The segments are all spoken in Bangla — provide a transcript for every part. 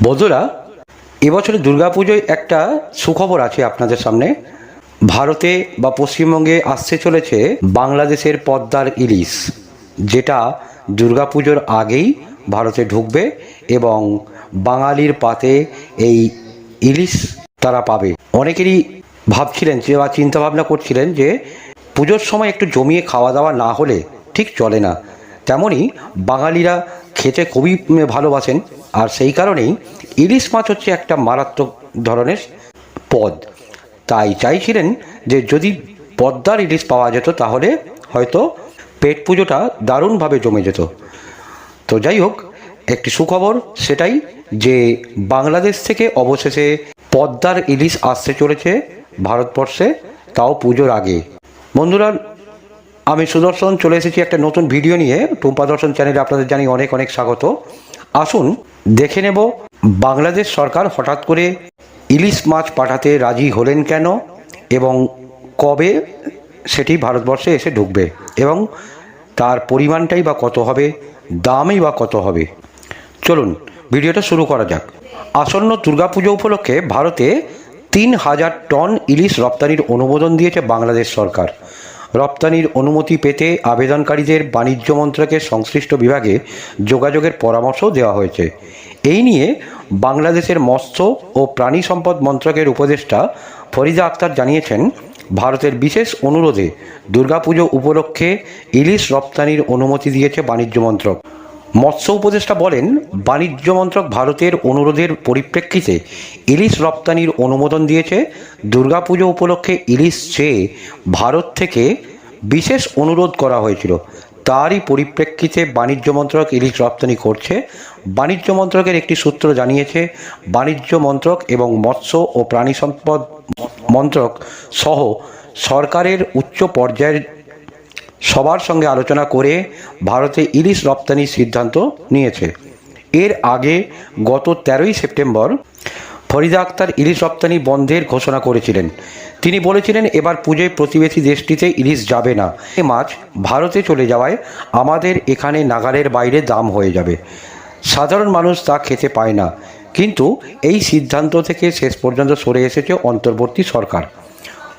বন্ধুরা, এবছরে দুর্গাপুজোয় একটা সুখবর আছে আপনাদের সামনে। ভারতে বা পশ্চিমবঙ্গে আসতে চলেছে বাংলাদেশের পদ্মার ইলিশ, যেটা দুর্গাপুজোর আগেই ভারতে ঢুকবে এবং বাঙালির পাতে এই ইলিশ তারা পাবে। অনেকেরই ভাবছিলেন যে বা চিন্তাভাবনা করছিলেন যে পুজোর সময় একটু জমিয়ে খাওয়া দাওয়া না হলে ঠিক চলে না। তেমনই বাঙালিরা খেতে খুবই ভালোবাসেন, আর সেই কারণেই ইলিশ মাছ হচ্ছে একটা মারাত্মক ধরনের পদ। তাই চাইছিলেন যে যদি পদ্মার ইলিশ পাওয়া যেত তাহলে হয়তো পেট পুজোটা দারুণভাবে জমে যেত। তো যাই হোক, একটি সুখবর সেটাই যে বাংলাদেশ থেকে অবশেষে পদ্মার ইলিশ আসতে চলেছে ভারতবর্ষে, তাও পুজোর আগে। বন্ধুরা, আমি সুদর্শন চলে এসেছি একটা নতুন ভিডিও নিয়ে। টুম্পা দর্শন চ্যানেলে আপনাদের জানি অনেক অনেক স্বাগত। আসুন দেখে নেব বাংলাদেশ সরকার হঠাৎ করে ইলিশ মাছ পাঠাতে রাজি হলেন কেন এবং কবে সেটি ভারতবর্ষে এসে ঢুকবে এবং তার পরিমাণটাই বা কত হবে, দামই বা কত হবে। চলুন ভিডিওটা শুরু করা যাক। আসন্ন দুর্গাপুজো উপলক্ষে ভারতে ৩,০০০ টন ইলিশ রপ্তানির অনুমোদন দিয়েছে বাংলাদেশ সরকার। রপ্তানির অনুমতি পেতে আবেদনকারীদের বাণিজ্য মন্ত্রকের সংশ্লিষ্ট বিভাগে যোগাযোগের পরামর্শও দেওয়া হয়েছে। এই নিয়ে বাংলাদেশের মৎস্য ও প্রাণী সম্পদ মন্ত্রকের উপদেষ্টা ফরিদা আক্তার জানিয়েছেন, ভারতের বিশেষ অনুরোধে দুর্গাপুজো উপলক্ষে ইলিশ রপ্তানির অনুমতি দিয়েছে বাণিজ্য মন্ত্রক। মৎস্য উপদেষ্টা বলেন, বাণিজ্য মন্ত্রক ভারতের অনুরোধের পরিপ্রেক্ষিতে ইলিশ রপ্তানির অনুমোদন দিয়েছে। দুর্গাপুজো উপলক্ষে ইলিশ চেয়ে ভারত থেকে বিশেষ অনুরোধ করা হয়েছিল, তারই পরিপ্রেক্ষিতে বাণিজ্য মন্ত্রক ইলিশ রপ্তানি করছে। বাণিজ্য মন্ত্রকের একটি সূত্র জানিয়েছে, বাণিজ্য মন্ত্রক এবং মৎস্য ও প্রাণী সম্পদ মন্ত্রক সহ সরকারের উচ্চ পর্যায়ের সবার সঙ্গে আলোচনা করে ভারতে ইলিশ রপ্তানির সিদ্ধান্ত নিয়েছে। এর আগে গত 13ই সেপ্টেম্বর ফরিদা আক্তার ইলিশ রপ্তানি বন্ধের ঘোষণা করেছিলেন। তিনি বলেছিলেন, এবার পুজোয় প্রতিবেশী দেশটিতে ইলিশ যাবে না। এই মাছ ভারতে চলে যাওয়ায় আমাদের এখানে নাগালের বাইরে দাম হয়ে যাবে, সাধারণ মানুষ তা খেতে পায় না। কিন্তু এই সিদ্ধান্ত থেকে শেষ পর্যন্ত সরে এসেছে অন্তর্বর্তী সরকার।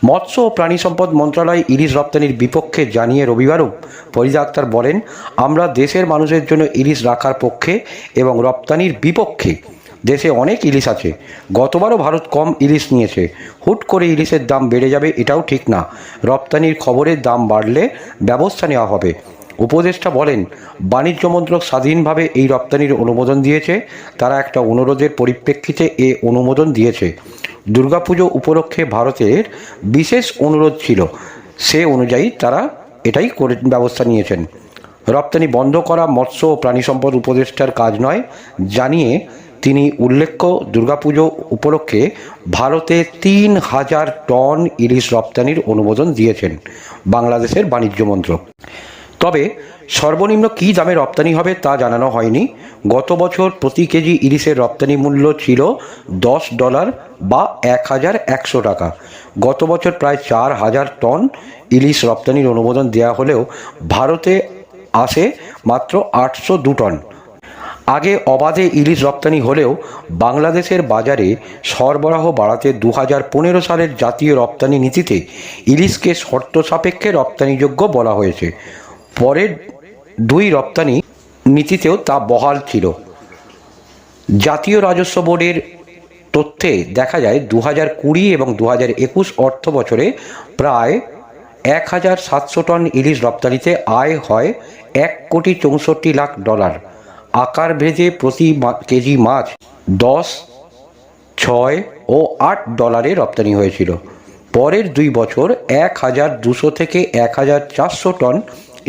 মৎস্য ও প্রাণী সম্পদ মন্ত্রণালয় ইলিশ রপ্তানির বিপক্ষে জানিয়ে রবিবারও ফরিদা আক্তার বলেন, আমরা দেশের মানুষের জন্য ইলিশ রাখার পক্ষে এবং রপ্তানির বিপক্ষে। দেশে অনেক ইলিশ আছে, গতবারও ভারত কম ইলিশ নিয়েছে। হুট করে ইলিশের দাম বেড়ে যাবে এটাও ঠিক না। রপ্তানির খবরের দাম বাড়লে ব্যবস্থা নেওয়া হবে। উপদেষ্টা বলেন, বাণিজ্য মন্ত্রক স্বাধীনভাবে এই রপ্তানির অনুমোদন দিয়েছে। তারা একটা অনুরোধের পরিপ্রেক্ষিতে এ অনুমোদন দিয়েছে। দুর্গাপুজো উপলক্ষে ভারতের বিশেষ অনুরোধ ছিল, সে অনুযায়ী তারা এটাই করে ব্যবস্থা নিয়েছেন। রপ্তানি বন্ধ করা মৎস্য ও প্রাণী সম্পদ উপদেষ্টার কাজ নয় জানিয়ে তিনি উল্লেখ্য, দুর্গাপুজো উপলক্ষে ভারতে ৩,০০০ টন ইলিশ রপ্তানির অনুমোদন দিয়েছেন বাংলাদেশের বাণিজ্য মন্ত্রক। তবে সর্বনিম্ন কী দামে রপ্তানি হবে তা জানানো হয়নি। গত বছর প্রতি কেজি ইলিশের রপ্তানি মূল্য ছিল $10 বা 1,100 টাকা। গত বছর প্রায় 4,000 টন ইলিশ রপ্তানির অনুমোদন দেওয়া হলেও ভারতে আসে মাত্র 802 টন। আগে অবাধে ইলিশ রপ্তানি হলেও বাংলাদেশের বাজারে সরবরাহ বাড়াতে 2015 সালের জাতীয় রপ্তানি নীতিতে ইলিশকে শর্ত সাপেক্ষে রপ্তানিযোগ্য বলা হয়েছে। পরের 2 রপ্তানি নীতিতেও তা বহাল ছিল। জাতীয় রাজস্ব বোর্ডের তথ্যে দেখা যায়, 2020 এবং 2021 অর্থ বছরে প্রায় 1,700 টন ইলিশ রপ্তানিতে আয় হয় $1,64,00,000। আকার ভেদে প্রতি কেজি মাছ $10, $6 ও $8 রপ্তানি হয়েছিল। পরের 2 বছর 1,200 থেকে 1,400 টন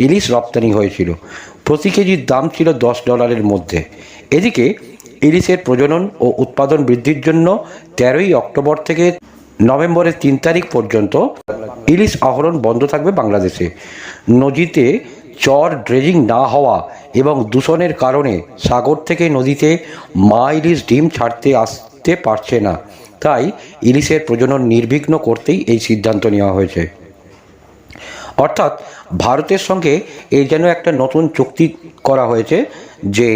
ইলিশ রপ্তানি হয়েছিল। প্রতি কেজির দাম ছিল $10 মধ্যে। এদিকে ইলিশের প্রজনন ও উৎপাদন বৃদ্ধির জন্য 13ই অক্টোবর থেকে নভেম্বরের 3 তারিখ পর্যন্ত ইলিশ আহরণ বন্ধ থাকবে বাংলাদেশে। নদীতে চর ড্রেজিং না হওয়া এবং দূষণের কারণে সাগর থেকে নদীতে মা ইলিশ ডিম ছাড়তে আসতে পারছে না। তাই ইলিশের প্রজনন নির্বিঘ্ন করতেই এই সিদ্ধান্ত নেওয়া হয়েছে। অর্থাৎ ভারতের সঙ্গে এই যেন একটা নতুন চুক্তি করা হয়েছে যে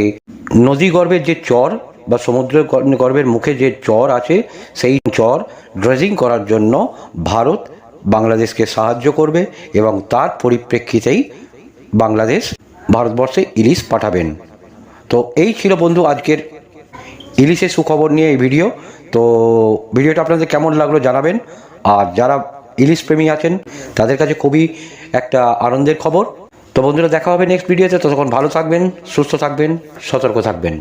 নদীগর্ভের যে চর বা সমুদ্র গর্ভের মুখে যে চর আছে সেই চর ড্রেজিং করার জন্য ভারত বাংলাদেশকে সাহায্য করবে এবং তার পরিপ্রেক্ষিতেই বাংলাদেশ ভারতবর্ষে ইলিশ পাঠাবেন। তো এই ছিল বন্ধু আজকের ইলিশের সুখবর নিয়ে এই ভিডিও। তো ভিডিওটা আপনাদের কেমন লাগলো জানাবেন। আর যারা ইলিশ প্রেমী আছেন তাদের কাছে খুবই একটা আনন্দের খবর। তো বন্ধুরা, দেখা হবে নেক্সট ভিডিওতে। ততক্ষণ ভালো থাকবেন, সুস্থ থাকবেন, সতর্ক থাকবেন।